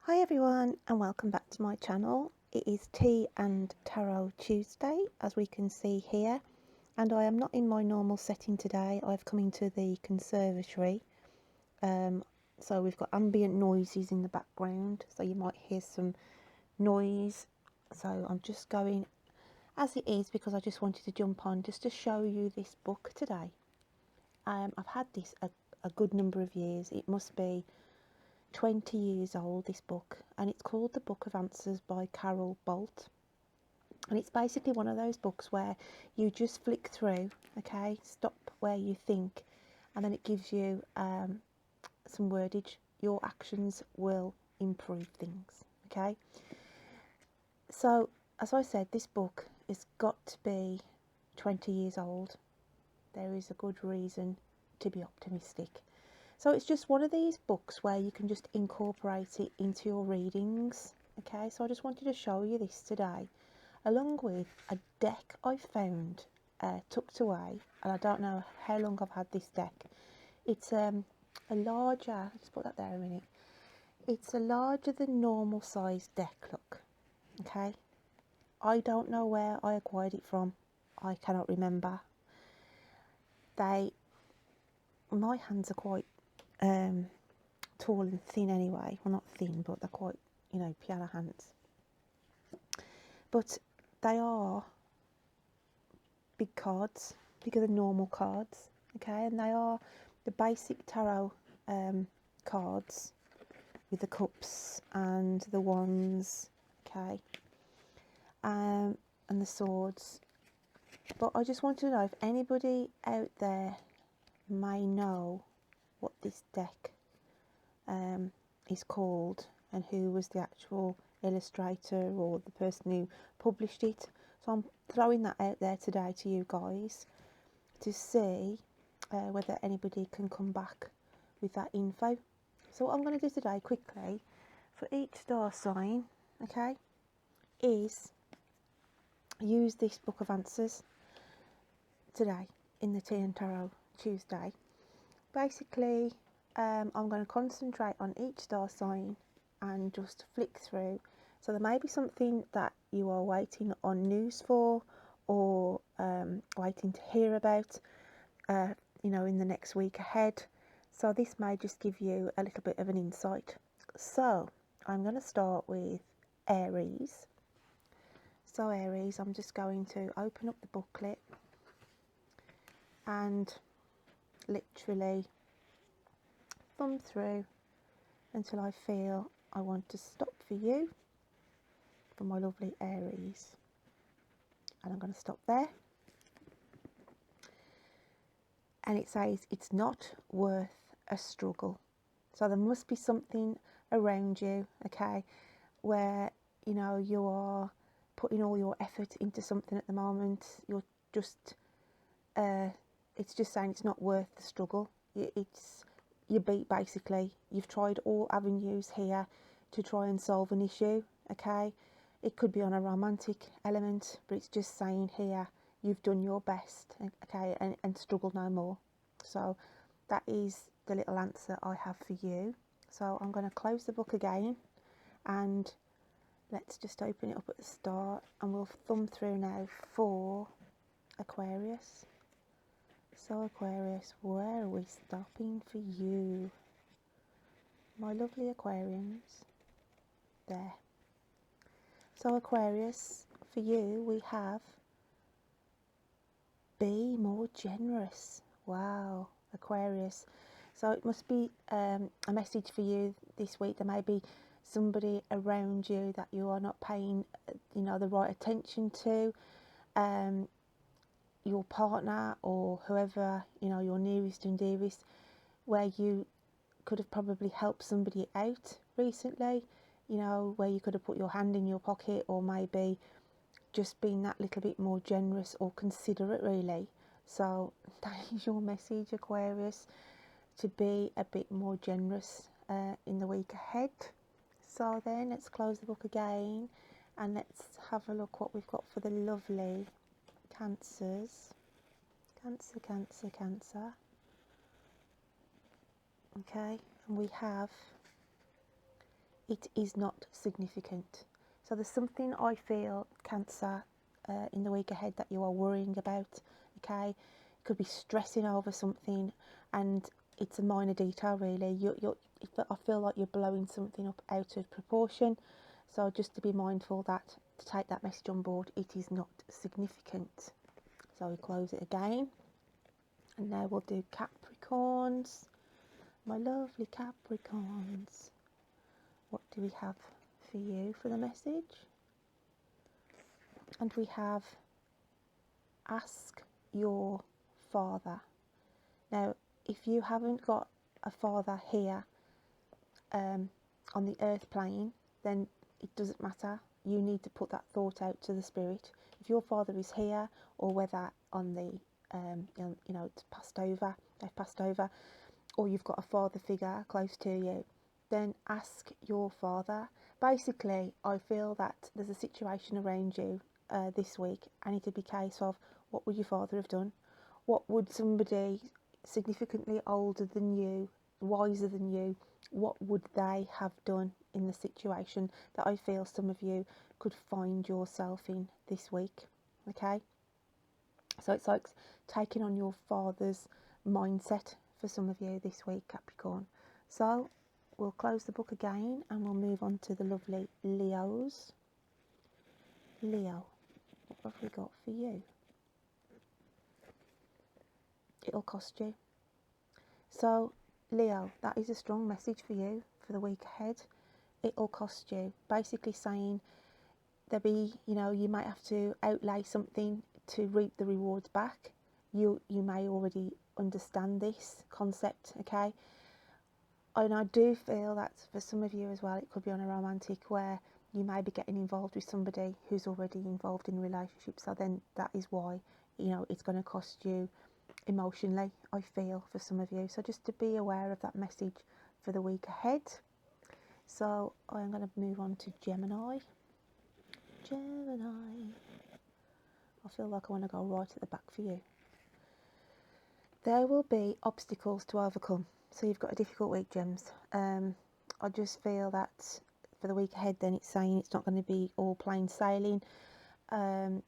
Hi everyone and welcome back to my channel. It is Tea and Tarot Tuesday, as we can see here, and I am not in my normal setting today. I've come into the conservatory, so we've got ambient noises in the background, so you might hear some noise. So I'm just going as it is because I just wanted to jump on just to show you this book today. I've had this a good number of years. It must be 20 years old, this book, and it's called The Book of Answers by Carol Bolt. And it's basically one of those books where you just flick through, okay, stop where you think, and then it gives you some wordage. Your actions will improve things, okay? So as I said, this book has got to be 20 years old. There is a good reason to be optimistic. So it's just one of these books where you can just incorporate it into your readings. Okay, so I just wanted to show you this today, along with a deck I found tucked away, and I don't know how long I've had this deck. It's a larger, let's put that there a minute. It's a larger than normal size deck, look. Okay, I don't know where I acquired it from. I cannot remember. My hands are quite tall and thin anyway. Well, not thin, but they're quite, piano hands. But they are big cards, bigger than normal cards, okay? And they are the basic tarot cards with the cups and the wands, okay? And the swords. But I just want to know if anybody out there may know what this deck is called and who was the actual illustrator or the person who published it. So I'm throwing that out there today to you guys to see whether anybody can come back with that info. So what I'm going to do today quickly for each star sign, okay, is use this book of answers today in the Tea and Tarot Tuesday. Basically, I'm going to concentrate on each star sign and just flick through. So there may be something that you are waiting on news for, or waiting to hear about, in the next week ahead. So this may just give you a little bit of an insight. So I'm going to start with Aries. So Aries, I'm just going to open up the booklet and literally thumb through until I feel I want to stop for you, for my lovely Aries. And I'm going to stop there. And it says it's not worth a struggle. So there must be something around you, okay, where you are putting all your effort into something at the moment. You're just it's just saying it's not worth the struggle. You beat, basically. You've tried all avenues here to try and solve an issue, okay? It could be on a romantic element, but it's just saying here you've done your best, okay, and struggle no more. So that is the little answer I have for you. So I'm going to close the book again, and let's just open it up at the start, and we'll thumb through now for Aquarius. So Aquarius, where are we stopping for you? My lovely Aquarians. There. So Aquarius, for you we have be more generous. Wow, Aquarius. So it must be a message for you this week. There may be somebody around you that you are not paying the right attention to. Your partner or whoever, your nearest and dearest, where you could have probably helped somebody out recently, where you could have put your hand in your pocket, or maybe just been that little bit more generous or considerate, really. So that is your message, Aquarius, to be a bit more generous in the week ahead. So then let's close the book again and let's have a look what we've got for the lovely Cancers. Cancer, Cancer, Cancer. Okay, and we have it is not significant. So there's something I feel, Cancer, in the week ahead that you are worrying about, okay? You could be stressing over something, and it's a minor detail really. I feel like you're blowing something up out of proportion. So just to be mindful that, to take that message on board, it is not significant. So we close it again. And now we'll do Capricorns. My lovely Capricorns. What do we have for you for the message? And we have ask your father. Now, if you haven't got a father here on the earth plane, then it doesn't matter. You need to put that thought out to the spirit. If your father is here, or whether on the it's passed over, they've passed over, or you've got a father figure close to you, then ask your father. Basically, I feel that there's a situation around you this week, and it'd be a case of, what would your father have done? What would somebody significantly older than you, wiser than you, what would they have done in the situation that I feel some of you could find yourself in this week? Okay, so it's like taking on your father's mindset for some of you this week, Capricorn. So we'll close the book again and we'll move on to the lovely Leos. Leo, what have we got for you? It'll cost you. So Leo, that is a strong message for you for the week ahead. It'll cost you. Basically saying you might have to outlay something to reap the rewards back. You may already understand this concept, okay? And I do feel that for some of you as well, it could be on a romantic, where you may be getting involved with somebody who's already involved in a relationship. So then that is why, it's going to cost you emotionally, I feel, for some of you. So just to be aware of that message for the week ahead. So I'm going to move on to Gemini. Gemini. I feel like I want to go right at the back for you. There will be obstacles to overcome. So you've got a difficult week, Gems. I just feel that for the week ahead, then it's saying it's not going to be all plain sailing. You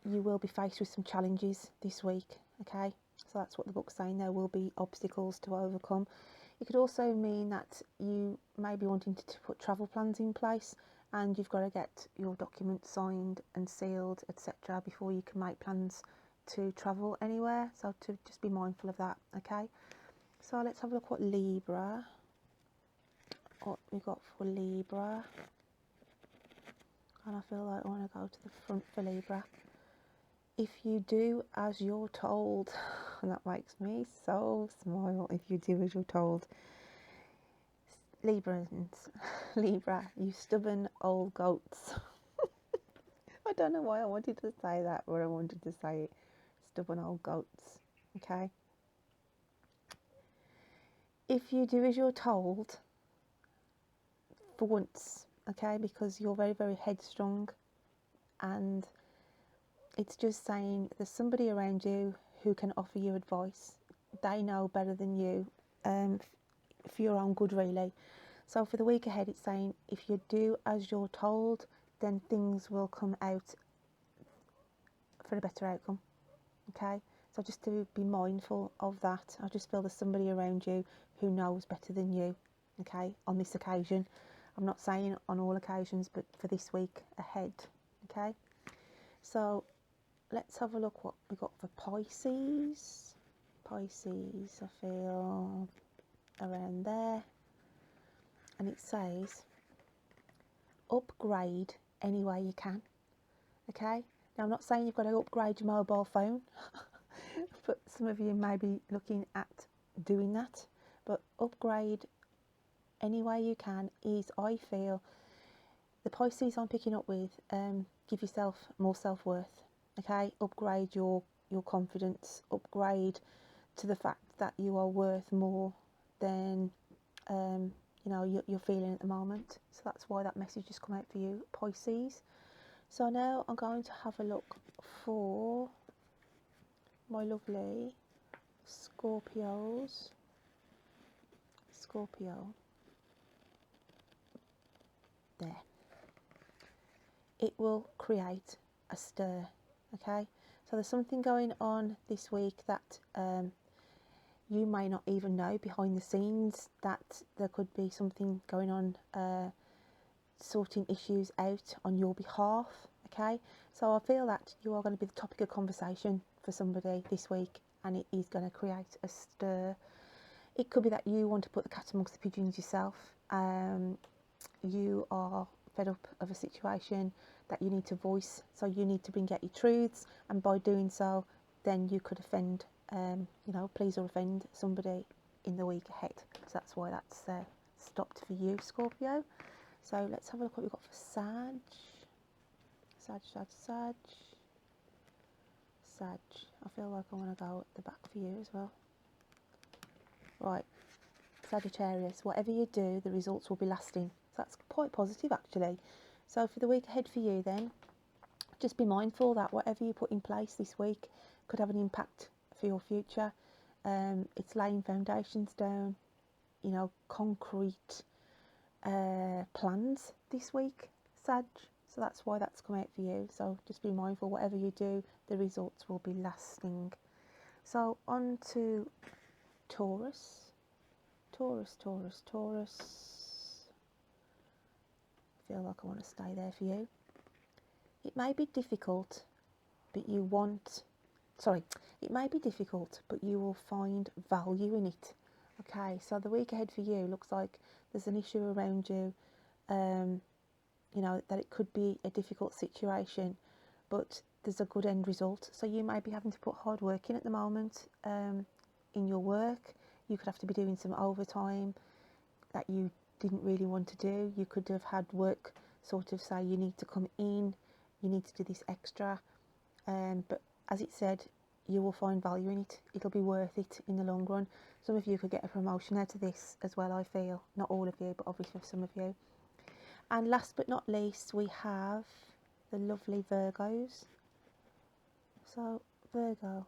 will be faced with some challenges this week, okay? So that's what the book's saying. There will be obstacles to overcome. It could also mean that you may be wanting to put travel plans in place, and you've got to get your documents signed and sealed, etc., before you can make plans to travel anywhere. So to just be mindful of that, okay? So let's have a look what Libra, what we got for Libra. And I feel like I want to go to the front for Libra. If you do as you're told, and that makes me so smile, if you do as you're told. Libra, you stubborn old goats. I don't know why I wanted to say that, but I wanted to say it. Stubborn old goats, okay? If you do as you're told, for once, okay, because you're very, very headstrong, and it's just saying there's somebody around you who can offer you advice. They know better than you, for your own good, really. So for the week ahead, it's saying if you do as you're told, then things will come out for a better outcome, okay? So just to be mindful of that. I just feel there's somebody around you who knows better than you, okay, on this occasion. I'm not saying on all occasions, but for this week ahead, okay? So let's have a look what we got for Pisces. Pisces, I feel around there. And it says, upgrade any way you can, okay? Now, I'm not saying you've got to upgrade your mobile phone, but some of you may be looking at doing that. But upgrade any way you can is, I feel, the Pisces I'm picking up with, give yourself more self-worth, okay? Upgrade your confidence, upgrade to the fact that you are worth more than you're feeling at the moment. So that's why that message has come out for you, Pisces. So now I'm going to have a look for my lovely Scorpios. Scorpio. there. It will create a stir, okay? So there's something going on this week that you may not even know behind the scenes, that there could be something going on, sorting issues out on your behalf, okay? So I feel that you are going to be the topic of conversation for somebody this week, and it is going to create a stir. It could be that you want to put the cat amongst the pigeons yourself. You are fed up of a situation that you need to voice, so you need to bring out your truths, and by doing so then you could offend, you know, please or offend somebody in the week ahead. So that's why that's stopped for you, Scorpio. So let's have a look what we've got for Sag. I feel like I want to go at the back for you as well. Right, Sagittarius, whatever you do, the results will be lasting. So that's quite positive actually. So for the week ahead for you then, just be mindful that whatever you put in place this week could have an impact for your future. It's laying foundations down, you know, concrete plans this week, Sag. So that's why that's come out for you. So just be mindful, whatever you do, the results will be lasting. So on to Taurus. Taurus. I feel like I want to stay there for you. It may be difficult, but you will find value in it. Okay, so the week ahead for you looks like there's an issue around you, you know, that it could be a difficult situation, but there's a good end result. So you may be having to put hard work in at the moment, in your work. You could have to be doing some overtime that you didn't really want to do. You could have had work sort of say you need to come in, you need to do this extra, but as it said, you will find value in it. It'll be worth it in the long run. Some of you could get a promotion out of this as well, I feel. Not all of you, but obviously for some of you. And last but not least, we have the lovely Virgos. So Virgo,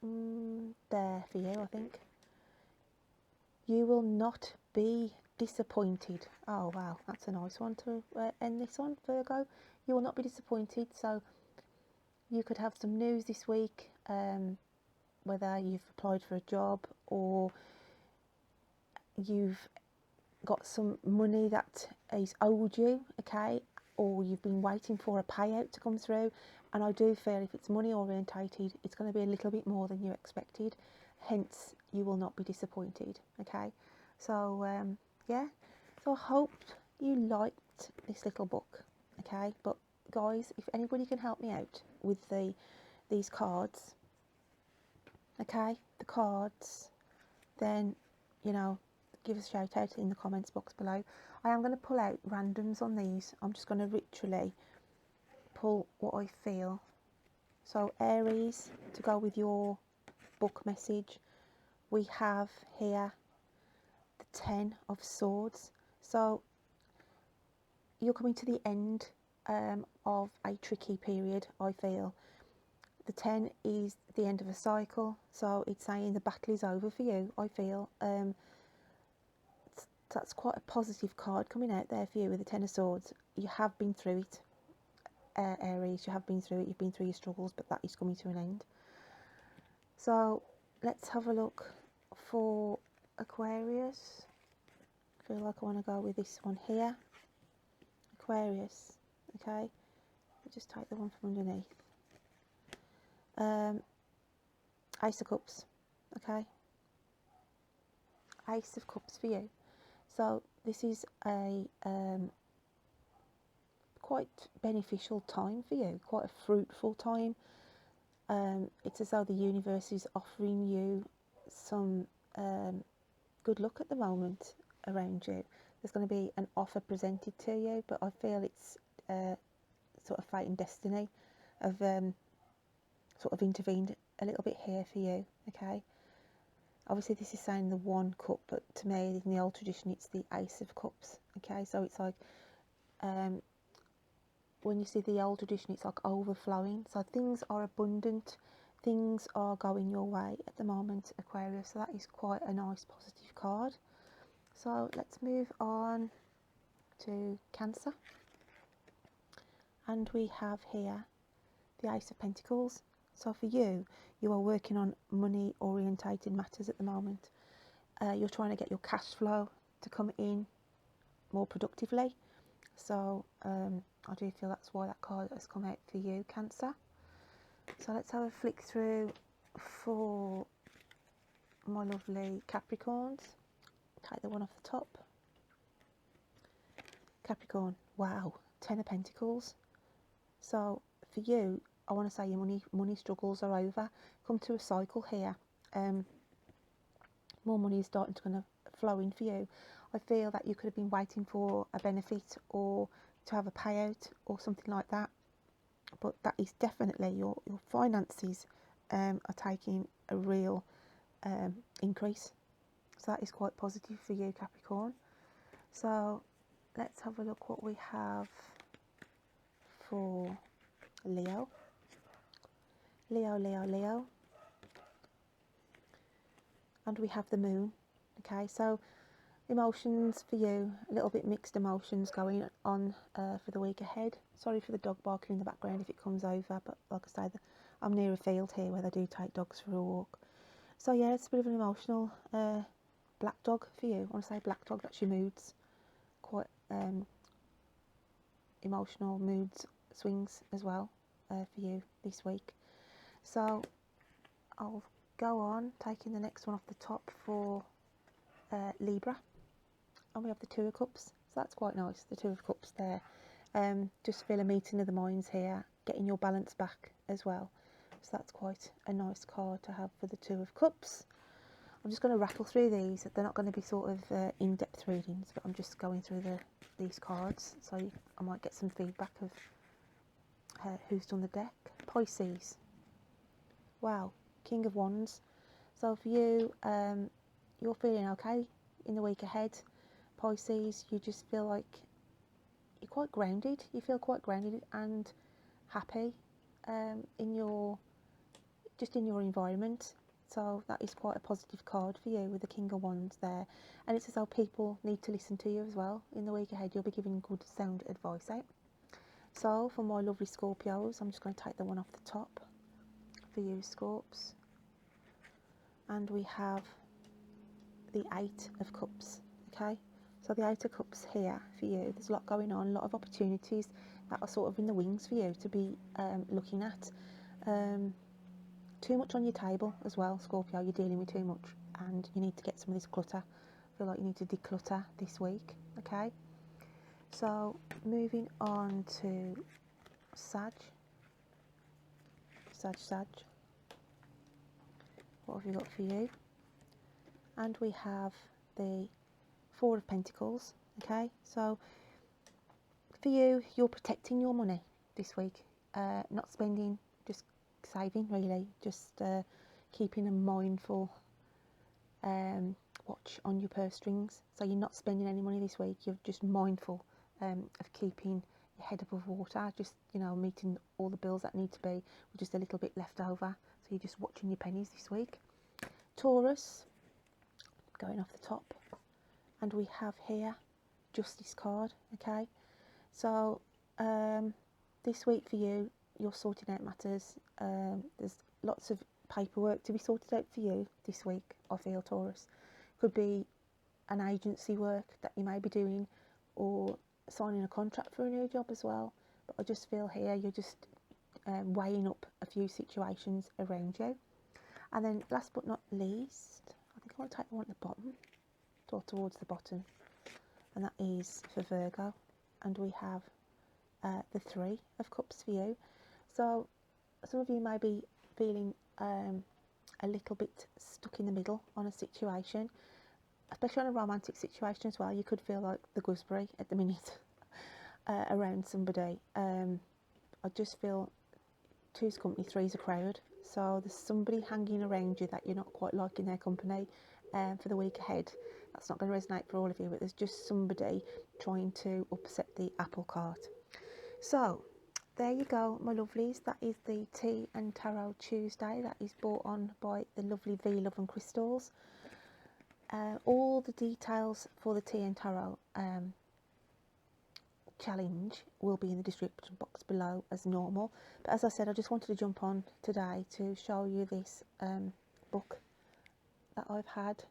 there for you, I think. You will not be disappointed. Oh wow, that's a nice one to end this on, Virgo. You will not be disappointed. So you could have some news this week, whether you've applied for a job or you've got some money that is owed you, okay, or you've been waiting for a payout to come through. And I do feel if it's money orientated, it's going to be a little bit more than you expected, hence you will not be disappointed, okay? So yeah, so I hope you liked this little book, okay? But guys, if anybody can help me out with these cards, okay, the cards, then, you know, give us a shout out in the comments box below. I am going to pull out randoms on these. I'm just going to literally pull what I feel. So Aries, to go with your book message, we have here the 10 of Swords. So you're coming to the end of a tricky period, I feel. The 10 is the end of a cycle, so it's saying the battle is over for you, I feel. That's quite a positive card coming out there for you with the 10 of Swords. You have been through it, Aries, you have been through it, you've been through your struggles, but that is coming to an end. So let's have a look for Aquarius. I feel like I want to go with this one here. Aquarius, okay, I'll just take the one from underneath. Ace of Cups, okay, Ace of Cups for you. So this is a quite beneficial time for you, quite a fruitful time. It's as though the universe is offering you some good luck at the moment around you. There's going to be an offer presented to you, but I feel it's sort of fate and destiny have sort of intervened a little bit here for you, okay? Obviously this is saying the 1 cup, but to me in the old tradition it's the Ace of Cups, okay? So it's like when you see the old tradition, it's like overflowing. So things are abundant, things are going your way at the moment, Aquarius. So that is quite a nice positive card. So let's move on to Cancer. And we have here the Ace of Pentacles. So for you, you are working on money orientated matters at the moment. You're trying to get your cash flow to come in more productively. So I do feel that's why that card has come out for you, Cancer. So let's have a flick through for my lovely Capricorns. Take the one off the top. Capricorn, wow, 10 of Pentacles. So for you, I want to say your money struggles are over. Come to a cycle here. More money is starting to kind of flow in for you. I feel that you could have been waiting for a benefit or to have a payout or something like that. But that is definitely your finances are taking a real increase. So that is quite positive for you, Capricorn. So let's have a look what we have for Leo. Leo. And we have the Moon. Okay, so emotions for you, a little bit mixed emotions going on for the week ahead. Sorry for the dog barking in the background if it comes over, but like I say, I'm near a field here where they do take dogs for a walk. So yeah, it's a bit of an emotional black dog for you. I want to say black dog, that's your moods. Quite emotional moods swings as well for you this week. So I'll go on taking the next one off the top for Libra, and we have the Two of Cups. So that's quite nice, the Two of Cups there. Just feel a meeting of the minds here, getting your balance back as well. So that's quite a nice card to have for the Two of Cups. I'm just going to rattle through these. They're not going to be sort of in-depth readings, but I'm just going through these cards, so I might get some feedback of who's done the deck. Pisces. Wow, King of Wands. So for you, you're feeling okay in the week ahead. Pisces, you just feel like you're quite grounded. You feel quite grounded and happy in your environment. So that is quite a positive card for you with the King of Wands there. And it's as though people need to listen to you as well. In the week ahead, you'll be giving good sound advice out. So for my lovely Scorpios, I'm just going to take the one off the top for you, Scorps. And we have the Eight of Cups, okay? So the Eight of Cups here for you, there's a lot going on, a lot of opportunities that are sort of in the wings for you to be looking at. Too much on your table as well, Scorpio, you're dealing with too much and you need to get some of this clutter. I feel like you need to declutter this week, okay? So moving on to Sag. What have we got for you? And we have the Four of Pentacles, okay? So for you, you're protecting your money this week, not spending, just saving really, just keeping a mindful watch on your purse strings. So you're not spending any money this week, you're just mindful of keeping your head above water, just, you know, meeting all the bills that need to be with just a little bit left over. So you're just watching your pennies this week. Taurus, going off the top, and we have here Justice card, okay? So this week for you, you're sorting out matters. There's lots of paperwork to be sorted out for you this week, I feel, Taurus. Could be an agency work that you may be doing, or signing a contract for a new job as well. But I just feel here you're just weighing up a few situations around you. And then last but not least, I think I want to take the one at the bottom, or towards the bottom, and that is for Virgo. And we have the Three of Cups for you. So some of you may be feeling a little bit stuck in the middle on a situation, especially on a romantic situation as well. You could feel like the gooseberry at the minute around somebody. I just feel two's company, three's a crowd. So there's somebody hanging around you that you're not quite liking their company for the week ahead. That's not going to resonate for all of you, but there's just somebody trying to upset the apple cart. So there you go, my lovelies. That is the Tea and Tarot Tuesday. That is brought on by the lovely V Love and Crystals. All the details for the Tea and Tarot challenge will be in the description box below as normal. But as I said, I just wanted to jump on today to show you this book that I've had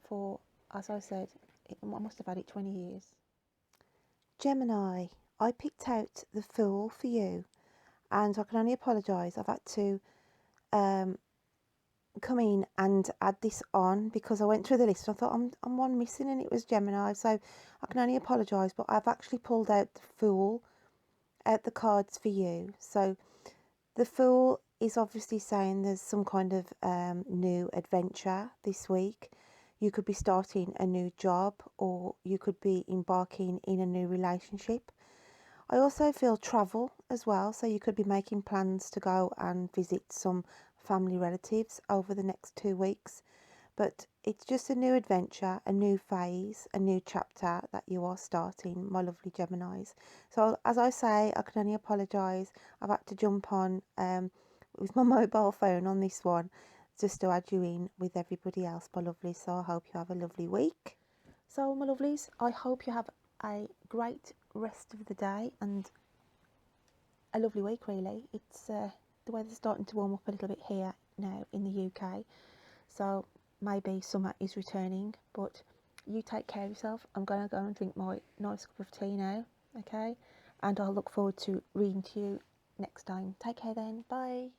for, as I said, I must have had it 20 years. Gemini, I picked out The Fool for you, and I can only apologise. I've had to come in and add this on because I went through the list and I thought I'm one missing, and it was Gemini, so I can only apologise, but I've actually pulled out The Fool, out the cards for you. So The Fool is obviously saying there's some kind of new adventure this week. You could be starting a new job, or you could be embarking in a new relationship. I also feel travel as well, so you could be making plans to go and visit some family relatives over the next 2 weeks. But it's just a new adventure, a new phase, a new chapter that you are starting, my lovely Geminis. So as I say, I can only apologise. I've had to jump on with my mobile phone on this one just to add you in with everybody else, my lovelies. So I hope you have a lovely week. So my lovelies, I hope you have a great rest of the day and a lovely week, really. It's the weather's starting to warm up a little bit here now in the UK, so maybe summer is returning, but you take care of yourself. I'm going to go and drink my nice cup of tea now, okay? And I'll look forward to reading to you next time. Take care then. Bye.